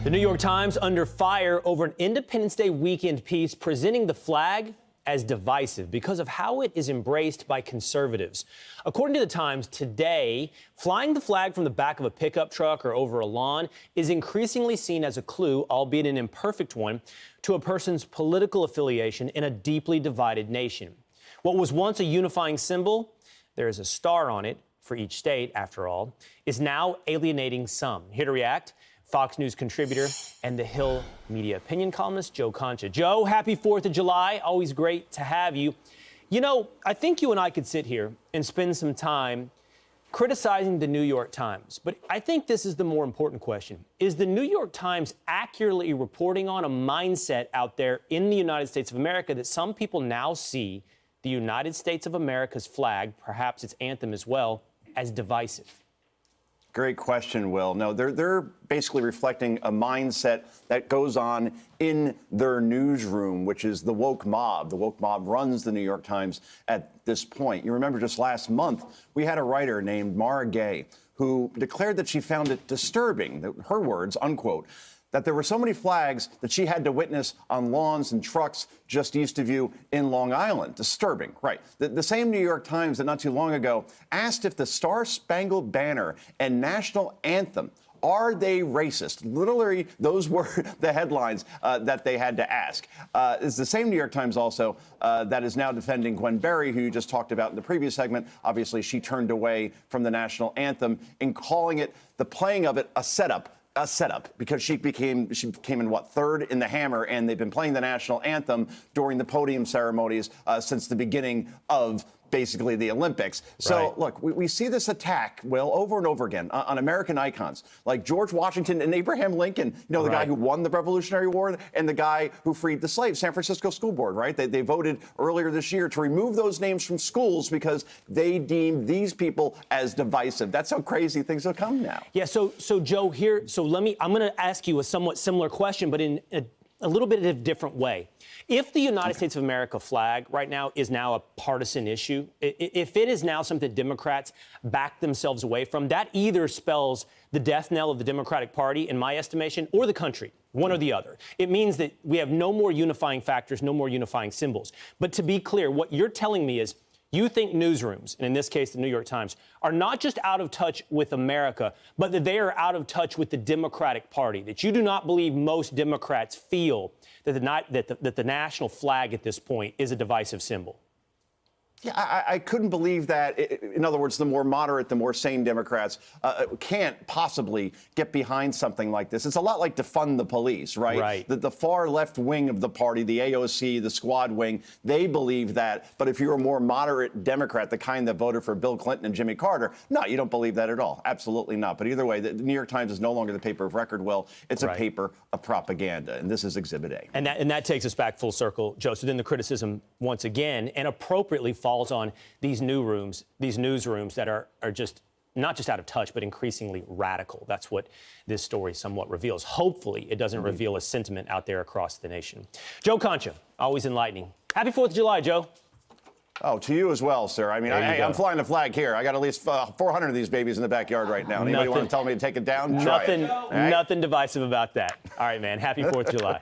The New York Times under fire over an Independence Day weekend piece presenting the flag as divisive because of how it is embraced by conservatives. According to the Times, today, flying the flag from the back of a pickup truck or over a lawn is increasingly seen as a clue, albeit an imperfect one, to a person's political affiliation in a deeply divided nation. What was once a unifying symbol, there is a star on it for each state, after all, is now alienating some. Here to react, Fox News contributor and The Hill media opinion columnist, Joe Concha. Joe, happy 4th of July. Always great to have you. You know, I think you and I could sit here and spend some time criticizing the New York Times, but I think this is the more important question. Is the New York Times accurately reporting on a mindset out there in the United States of America that some people now see the United States of America's flag, perhaps its anthem as well, as divisive? Great question, Will. No, they're basically reflecting a mindset that goes on in their newsroom, which is the woke mob. The woke mob runs the New York Times at this point. You remember just last month, we had a writer named Mara Gay who declared that she found it disturbing, her words, unquote, that there were so many flags that she had to witness on lawns and trucks just east of you in Long Island. Disturbing, right. The same New York Times that not too long ago asked if the Star-Spangled Banner and national anthem, are they racist? Literally, those were the headlines that they had to ask. It's the same New York Times also that is now defending Gwen Berry, who you just talked about in the previous segment. Obviously, she turned away from the national anthem in calling it, the playing of it, a setup because she came in third in the Hammer, and they've been playing the national anthem during the podium ceremonies since the beginning of basically the Olympics. So, right. Look, we see this attack, Will, over and over again on American icons like George Washington and Abraham Lincoln, you know, the guy who won the Revolutionary War and the guy who freed the slaves, San Francisco School Board, right? They voted earlier this year to remove those names from schools because they deemed these people as divisive. That's how crazy things have come now. Yeah, so Joe, I'm going to ask you a somewhat similar question, but in a little bit of a different way. If the United States of America flag right now is now a partisan issue, if it is now something Democrats back themselves away from, that either spells the death knell of the Democratic Party, in my estimation, or the country, one or the other. It means that we have no more unifying factors, no more unifying symbols. But to be clear, what you're telling me is you think newsrooms, and in this case, the New York Times, are not just out of touch with America, but that they are out of touch with the Democratic Party, that you do not believe most Democrats feel that the national flag at this point is a divisive symbol. Yeah, I couldn't believe that. In other words, the more moderate, the more sane Democrats can't possibly get behind something like this. It's a lot like defund the police, right? Right. The far left wing of the party, the AOC, the squad wing, they believe that. But if you're a more moderate Democrat, the kind that voted for Bill Clinton and Jimmy Carter, no, you don't believe that at all. Absolutely not. But either way, the New York Times is no longer the paper of record, Will. It's a paper of propaganda. And this is Exhibit A. And that takes us back full circle, Joe. So then the criticism, once again, and appropriately falls on these newsrooms that are just not just out of touch, but increasingly radical. That's what this story somewhat reveals. Hopefully, it doesn't reveal a sentiment out there across the nation. Joe Concha, always enlightening. Happy 4th of July, Joe. Oh, to you as well, sir. I mean, I'm flying the flag here. I got at least 400 of these babies in the backyard right now. Anybody want to tell me to take it down? Nothing divisive about that. All right, man. Happy 4th of July.